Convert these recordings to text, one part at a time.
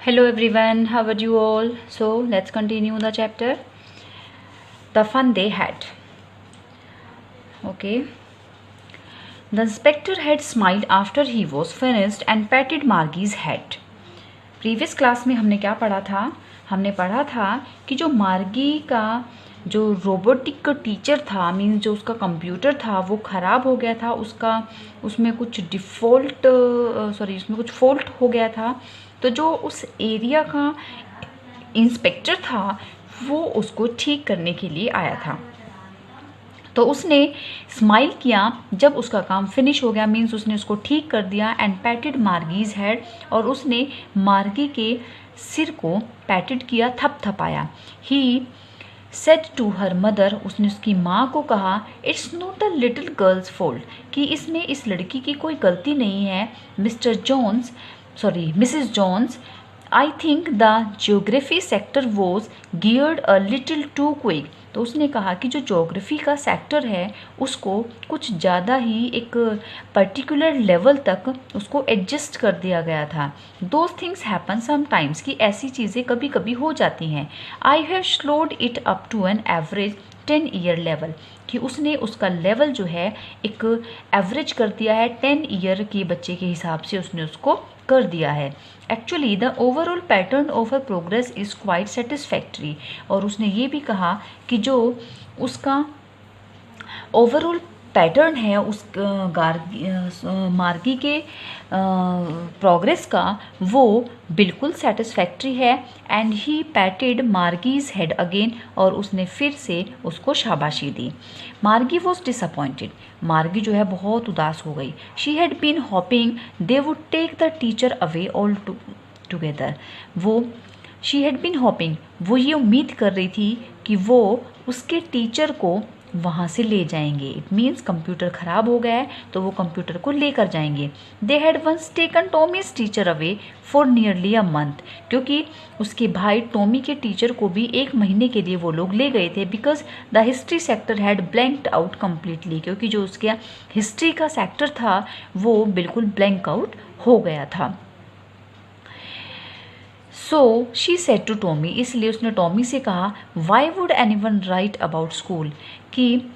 Hello everyone, how are you all? So let's continue the chapter. The fun they had. Okay. The inspector had smiled after he was finished and patted Margie's head. Previous class में हमने क्या पढ़ा था? हमने पढ़ा था कि जो मार्गी का जो रोबोटिक का टीचर था, मीन्स जो उसका कंप्यूटर था वो ख़राब हो गया था, उसमें कुछ उसमें कुछ फॉल्ट हो गया था। तो जो उस एरिया का इंस्पेक्टर था वो उसको ठीक करने के लिए आया था। तो उसने स्माइल किया जब उसका काम फिनिश हो गया, मीन्स उसने उसको ठीक कर दिया। एंड पैटेड मार्गीज हेड, और उसने मार्गी के सिर को पैटेड किया, थपथपाया। He said to her mother, उसने उसकी माँ को कहा, it's not the little girl's fault, कि इसमें इस लड़की की कोई गलती नहीं है। Mrs Jones, I think the geography sector was geared a little too quick. तो उसने कहा कि जो ज्योग्राफी का सेक्टर है उसको कुछ ज़्यादा ही एक पर्टिकुलर लेवल तक उसको एडजस्ट कर दिया गया था। दोज थिंग्स हैपन समटाइम्स, कि ऐसी चीज़ें कभी कभी हो जाती हैं। I have slowed it up to an average 10 year level, कि उसने उसका लेवल जो है एक एवरेज कर दिया है, 10 ईयर के बच्चे के हिसाब से उसने उसको कर दिया है। Actually the overall pattern of a progress is quite satisfactory, और उसने ये भी कहा कि जो उसका ओवरऑल पैटर्न है उस मार्गी के प्रोग्रेस का, वो बिल्कुल सेटिस्फैक्ट्री है। And he patted Margie's head again, और उसने फिर से उसको शाबाशी दी। मार्गी वॉज डिसअपॉइंटेड, मार्गी जो है बहुत उदास हो गई। She had been hoping they would take the teacher away all together. She had been hoping, वो ये उम्मीद कर रही थी कि वो उसके टीचर को वहाँ से ले जाएंगे। इट मीन्स कंप्यूटर ख़राब हो गया है तो वो कंप्यूटर को लेकर जाएंगे। They had once taken Tommy's teacher away for nearly a month, क्योंकि उसके भाई टॉमी के टीचर को भी 1 महीने के लिए वो लोग ले गए थे। Because the history sector had blanked out completely, क्योंकि जो उसके हिस्ट्री का सेक्टर था वो बिल्कुल ब्लैंक आउट हो गया था। So she said to Tommy, इसलिए उसने टॉमी से कहा, why would any one write about school, कि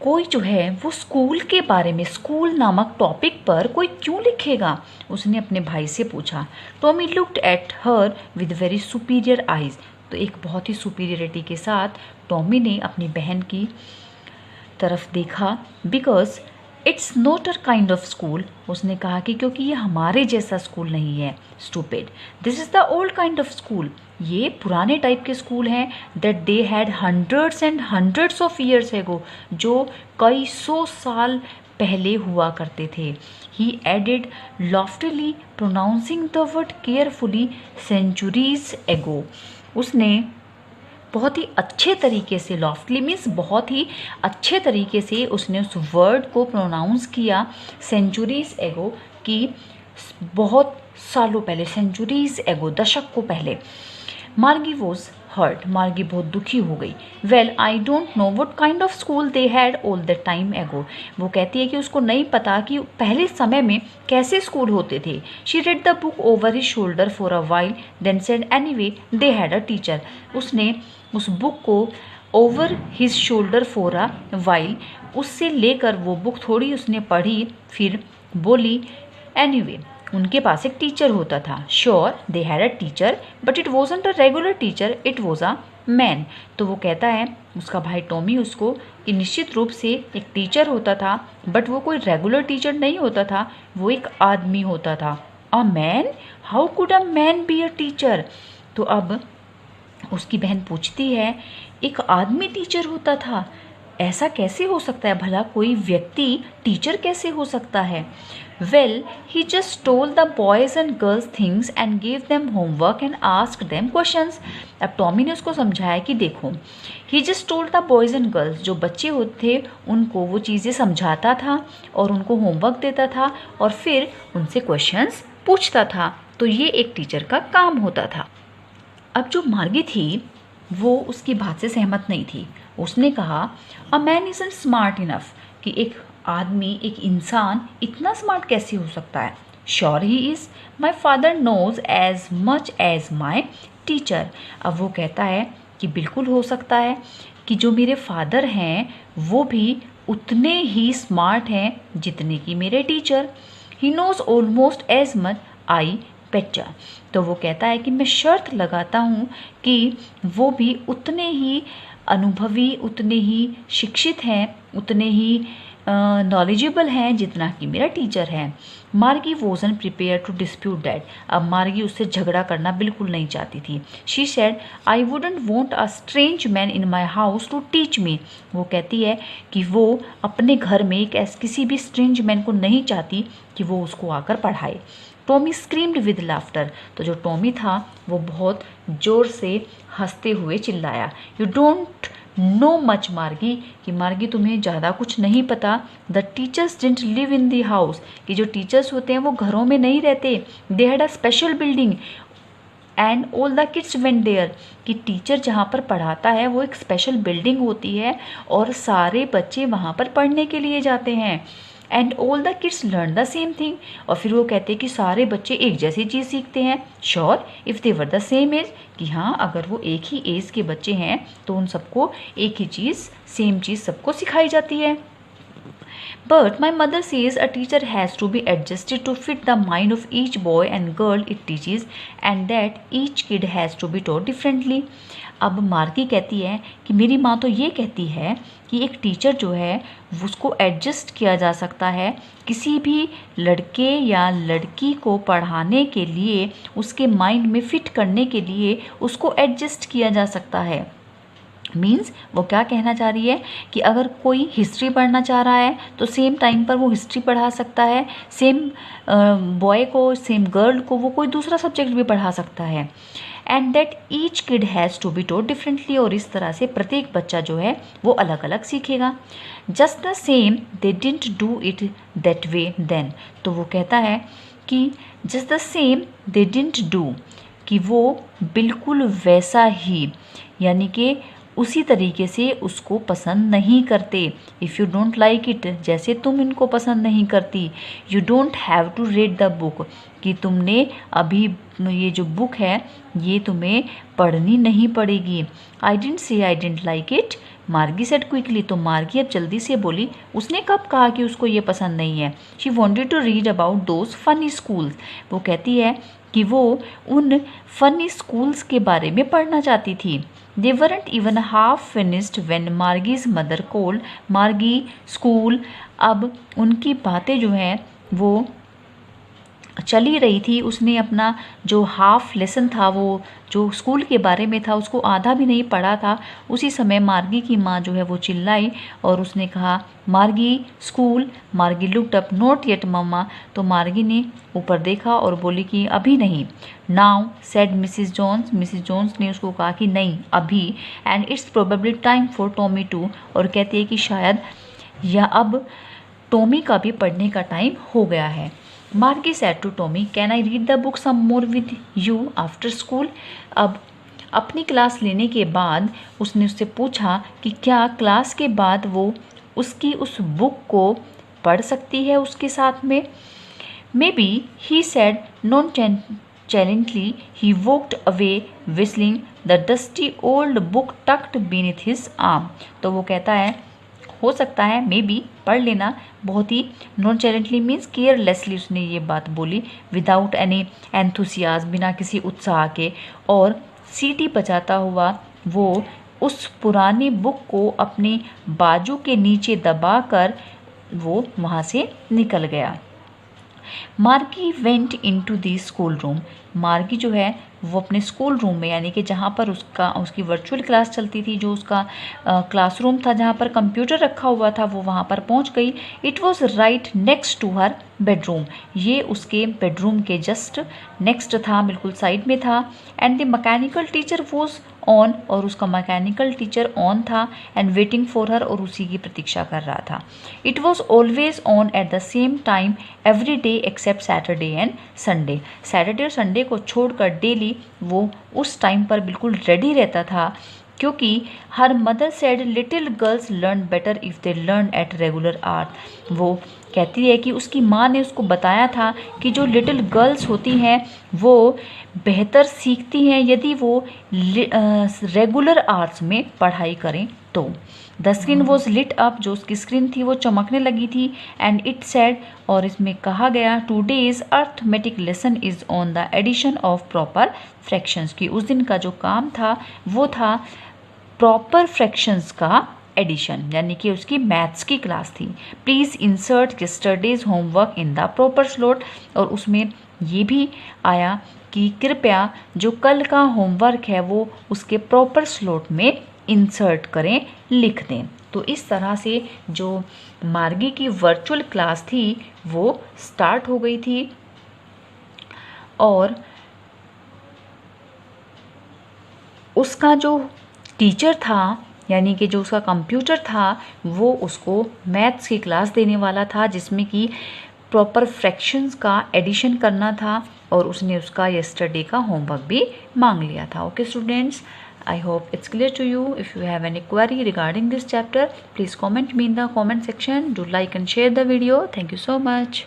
कोई जो है वो स्कूल के बारे में, स्कूल नामक टॉपिक पर कोई क्यों लिखेगा, उसने अपने भाई से पूछा। Tommy looked at her with very superior eyes, तो एक बहुत ही सुपीरियरिटी के साथ टॉमी ने अपनी बहन की तरफ देखा। Because it's not a kind of school, उसने कहा कि क्योंकि ये हमारे जैसा स्कूल नहीं है। Stupid, this is the old kind of school, ये पुराने टाइप के स्कूल हैं। That they had hundreds and hundreds of years ago, जो कई 100 साल पहले हुआ करते थे। He added loftily, pronouncing the word carefully, centuries ago, उसने बहुत ही अच्छे तरीके से, लॉफ्टली मीन्स बहुत ही अच्छे तरीके से उसने उस वर्ड को प्रोनाउंस किया, सेंचुरीज एगो, कि बहुत सालों पहले, सेंचुरीज एगो, दशक को पहले। मार्गी वॉज हर्ट, मार्गी बहुत दुखी हो गई। Well I don't know what kind of school they had all the time एगो, वो कहती है कि उसको नहीं पता कि पहले समय में कैसे स्कूल होते थे। She read the book over his shoulder for a while, then said anyway they had a teacher, उसने उस बुक को over his shoulder for a while, उससे लेकर वो बुक थोड़ी उसने पढ़ी, फिर बोली, एनीवे उनके पास एक टीचर होता था। Sure they had a teacher but it wasn't a regular teacher, it was a man. तो वो कहता है उसका भाई टॉमी उसको कि निश्चित रूप से एक टीचर होता था, बट वो कोई रेगुलर टीचर नहीं होता था, वो एक आदमी होता था। A man, how could a man be a teacher. तो अब उसकी बहन पूछती है, एक आदमी टीचर होता था, ऐसा कैसे हो सकता है भला, कोई व्यक्ति टीचर कैसे हो सकता है। Well he just told the boys and girls things and gave them homework and asked them questions. अब टॉमी ने उसको समझाया कि देखो, he just told the boys and girls, जो बच्चे होते थे उनको वो चीज़ें समझाता था और उनको होमवर्क देता था और फिर उनसे क्वेश्चंस पूछता था। तो ये एक टीचर का काम होता था। अब जो मार्गी थी वो उसकी बात से सहमत नहीं थी। उसने कहा, a man isn't smart enough, कि एक आदमी, एक इंसान इतना स्मार्ट कैसे हो सकता है। Sure he is, my father knows as much as my teacher. अब वो कहता है कि बिल्कुल हो सकता है कि जो मेरे फादर हैं वो भी उतने ही स्मार्ट हैं जितने कि मेरे teacher. He knows almost as much I better. तो वो कहता है कि मैं शर्त लगाता हूँ कि वो भी उतने ही अनुभवी, उतने ही शिक्षित हैं, उतने ही नॉलेजेबल हैं जितना कि मेरा टीचर है। Margie wasn't prepare to dispute that. अब मार्गी उससे झगड़ा करना बिल्कुल नहीं चाहती थी। She said I wouldn't want a strange man in my house to teach me. वो कहती है कि वो अपने घर में किसी भी स्ट्रेंज मैन को नहीं चाहती कि वो उसको आकर पढ़ाए। Tommy screamed with laughter. तो जो टॉमी था वो बहुत ज़ोर से हंसते हुए चिल्लाया, यू डोंट नो मच मार्गी, कि मार्गी तुम्हें ज़्यादा कुछ नहीं पता। The teachers didn't live in the house, कि जो टीचर्स होते हैं वो घरों में नहीं रहते। They had a special building and all the kids went there, कि टीचर जहाँ पर पढ़ाता है वो एक स्पेशल बिल्डिंग होती है और सारे बच्चे वहाँ पर पढ़ने के लिए जाते हैं। And all the kids learn the same thing, और फिर वो कहते हैं कि सारे बच्चे एक जैसी चीज़ सीखते हैं। Sure if they were the same age, कि हाँ अगर वो एक ही एज के बच्चे हैं तो उन सबको एक ही चीज़, सेम चीज़ सबको सिखाई जाती है। But my mother says a teacher has to be adjusted to fit the mind of each boy and girl it teaches and that each kid has to be taught differently. अब मार्गी कहती है कि मेरी माँ तो ये कहती है कि एक टीचर जो है उसको एडजस्ट किया जा सकता है, किसी भी लड़के या लड़की को पढ़ाने के लिए, उसके माइंड में फिट करने के लिए उसको एडजस्ट किया जा सकता है। मीन्स वो क्या कहना चाह रही है कि अगर कोई हिस्ट्री पढ़ना चाह रहा है तो सेम टाइम पर वो हिस्ट्री पढ़ा सकता है, सेम बॉय को, सेम गर्ल को वो कोई दूसरा सब्जेक्ट भी पढ़ा सकता है। And that each kid has to be taught differently, और इस तरह से प्रत्येक बच्चा जो है वो अलग अलग सीखेगा। Just the same they didn't do it that way then. तो वो कहता है कि just the same they didn't do, कि वो बिल्कुल वैसा ही, यानी कि उसी तरीके से उसको पसंद नहीं करते। If you don't like it, जैसे तुम इनको पसंद नहीं करती। You don't have to read the book, कि तुमने अभी ये जो बुक है ये तुम्हें पढ़नी नहीं पड़ेगी। I didn't say I didn't like it, मार्गी सेड क्विकली। तो मार्गी अब जल्दी से बोली, उसने कब कहा कि उसको ये पसंद नहीं है। She wanted to read about those funny schools, वो कहती है कि वो उन फनी स्कूल्स के बारे में पढ़ना चाहती थी। They weren't even half finished when Margie's mother called. Margie school, अब उनकी बातें जो हैं वो चली रही थी। उसने अपना जो हाफ लेसन था, वो जो स्कूल के बारे में था, उसको आधा भी नहीं पढ़ा था। उसी समय मार्गी की माँ जो है वो चिल्लाई और उसने कहा, मार्गी स्कूल। मार्गी लुक्ड अप, नॉट येट मम्मा। तो मार्गी ने ऊपर देखा और बोली कि अभी नहीं। Now said Mrs Jones. Mrs Jones ने उसको कहा कि नहीं अभी। And it's probably time for Tommy too, और कहती है कि शायद या अब टॉमी का भी पढ़ने का टाइम हो गया है। Margie said to Tommy, can I read the book some more with you after school. अब अपनी क्लास लेने के बाद उसने उससे पूछा कि क्या क्लास के बाद वो उसकी उस बुक को पढ़ सकती है उसके साथ में। May be, he said nonchalantly. He walked away whistling, the dusty old book tucked beneath his arm. तो वो कहता है हो सकता है, मे बी, पढ़ लेना। बहुत ही नॉन चैलेंटली मीन्स केयरलेसली उसने ये बात बोली, विदाउट एनी एंथुसियाज, बिना किसी उत्साह के। और सीटी बजाता हुआ वो उस पुरानी बुक को अपने बाजू के नीचे दबाकर वो वहाँ से निकल गया। मार्गी went into the school room. मार्गी जो है वो अपने स्कूल रूम में, यानी कि जहाँ पर उसकी वर्चुअल क्लास चलती थी, जो उसका क्लासरूम था जहाँ पर कंप्यूटर रखा हुआ था, वो वहाँ पर पहुँच गई। It was right next to her bedroom. ये उसके बेडरूम के जस्ट नेक्स्ट था, बिल्कुल साइड में था। And the mechanical teacher was on, और उसका मैकेनिकल टीचर ऑन था। एंड वेटिंग फॉर हर, और उसी की प्रतीक्षा कर रहा था। It was always on at the same time every day except Saturday and Sunday. Saturday और संडे को छोड़कर डेली वो उस टाइम पर बिल्कुल रेडी रहता था। क्योंकि her mother said little girls learn better if they learn at regular art. वो कहती है कि उसकी माँ ने उसको बताया था कि जो लिटिल गर्ल्स होती हैं वो बेहतर सीखती हैं यदि वो रेगुलर आवर्स में पढ़ाई करें तो। The screen was lit up, जो उसकी स्क्रीन थी वो चमकने लगी थी। एंड इट सेड, और इसमें कहा गया, today's arithmetic lesson is on the addition of proper fractions, की उस दिन का जो काम था वो था प्रॉपर फ्रैक्शंस का एडिशन, यानी कि उसकी मैथ्स की क्लास थी। Please insert yesterday's homework in the proper slot, और उसमें ये भी आया कि कृपया जो कल का होमवर्क है वो उसके प्रॉपर स्लॉट में इंसर्ट करें, लिख दें। तो इस तरह से जो मार्गी की वर्चुअल क्लास थी वो स्टार्ट हो गई थी, और उसका जो टीचर था, यानी कि जो उसका कंप्यूटर था, वो उसको मैथ्स की क्लास देने वाला था जिसमें कि प्रॉपर फ्रैक्शंस का एडिशन करना था, और उसने उसका yesterday का होमवर्क भी मांग लिया था। Okay students, I hope it's clear to you. If you have any query regarding this chapter, please comment me in the comment section. Do like and share the video. Thank you so much.